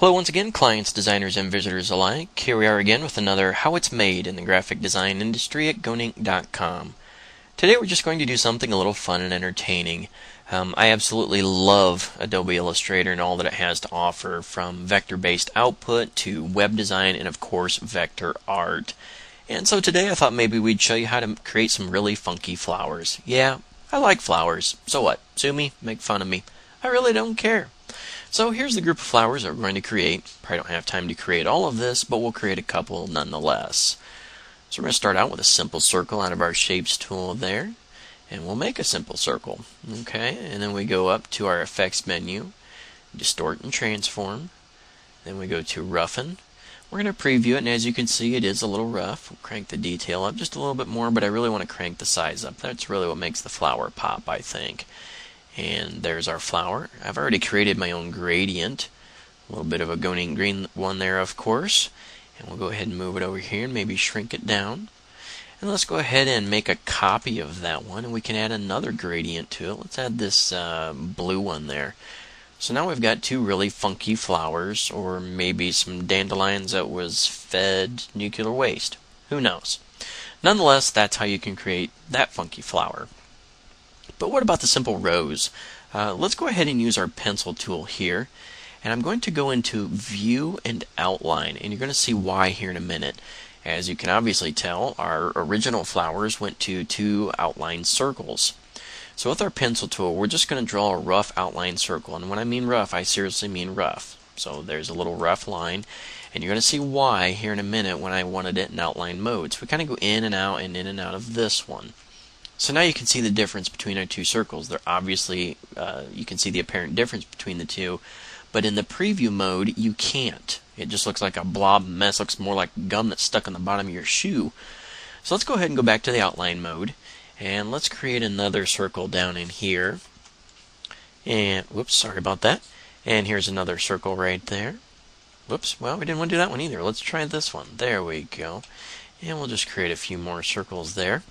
Hello once again, clients, designers, and visitors alike. Here we are again with another How It's Made in the Graphic Design Industry at gonink.com. Today we're just going to do something a little fun and entertaining. I absolutely love Adobe Illustrator and all that it has to offer, from vector-based output to web design and of course vector art. And so today I thought maybe we'd show you how to create some really funky flowers. Yeah, I like flowers. So what? Sue me? Make fun of me? I really don't care. So here's the group of flowers that we're going to create. Probably don't have time to create all of this, but we'll create a couple nonetheless. So we're going to start out with a simple circle out of our Shapes tool there, and we'll make a simple circle. Okay, and then we go up to our Effects menu, Distort and Transform. Then we go to Roughen. We're going to preview it, and as you can see, it is a little rough. We'll crank the detail up just a little bit more, but I really want to crank the size up. That's really what makes the flower pop, I think. And there's our flower. I've already created my own gradient. A little bit of a gonink green one there, of course. And we'll go ahead and move it over here and maybe shrink it down. And let's go ahead and make a copy of that one, and we can add another gradient to it. Let's add this blue one there. So now we've got two really funky flowers, or maybe some dandelions that was fed nuclear waste. Who knows? Nonetheless, that's how you can create that funky flower. But what about the simple rose? Let's go ahead and use our pencil tool here, and I'm going to go into View and Outline, and you're going to see why here in a minute. As you can obviously tell, our original flowers went to two outline circles. So with our pencil tool, we're just going to draw a rough outline circle, and when I mean rough, I seriously mean rough. So there's a little rough line, and you're going to see why here in a minute when I wanted it in outline mode. So we kind of go in and out and in and out of this one. So now you can see the difference between our two circles. They're obviously, you can see the apparent difference between the two, but in the preview mode, you can't. It just looks like a blob mess, looks more like gum that's stuck on the bottom of your shoe. So let's go ahead and go back to the outline mode, and let's create another circle down in here. And, whoops, sorry about that. And here's another circle right there. Whoops, well, we didn't want to do that one either. Let's try this one. There we go. And we'll just create a few more circles there.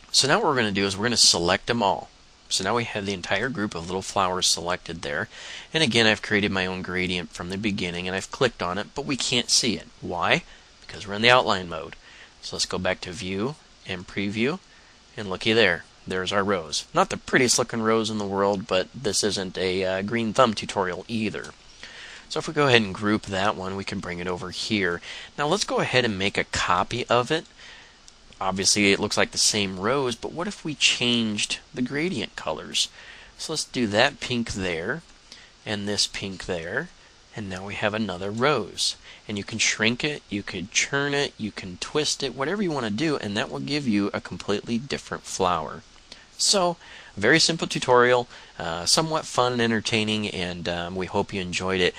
So now what we're going to do is we're going to select them all. So now we have the entire group of little flowers selected there. And again, I've created my own gradient from the beginning, and I've clicked on it, but we can't see it. Why? Because we're in the outline mode. So let's go back to View and Preview, and looky there. There's our rose. Not the prettiest looking rose in the world, but this isn't a green thumb tutorial either. So if we go ahead and group that one, we can bring it over here. Now let's go ahead and make a copy of it. Obviously it looks like the same rose, but what if we changed the gradient colors? So let's do that pink there, and this pink there, and now we have another rose. And you can shrink it, you can churn it, you can twist it, whatever you want to do, and that will give you a completely different flower. So, a very simple tutorial, somewhat fun and entertaining, and we hope you enjoyed it.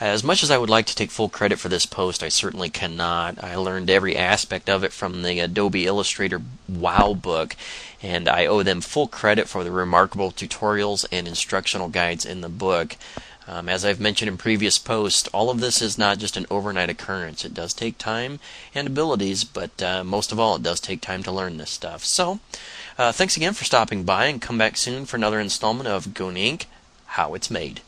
As much as I would like to take full credit for this post, I certainly cannot. I learned every aspect of it from the Adobe Illustrator Wow book, and I owe them full credit for the remarkable tutorials and instructional guides in the book. As I've mentioned in previous posts, all of this is not just an overnight occurrence. It does take time and abilities, but most of all, it does take time to learn this stuff. So, thanks again for stopping by, and come back soon for another installment of gonink, How It's Made.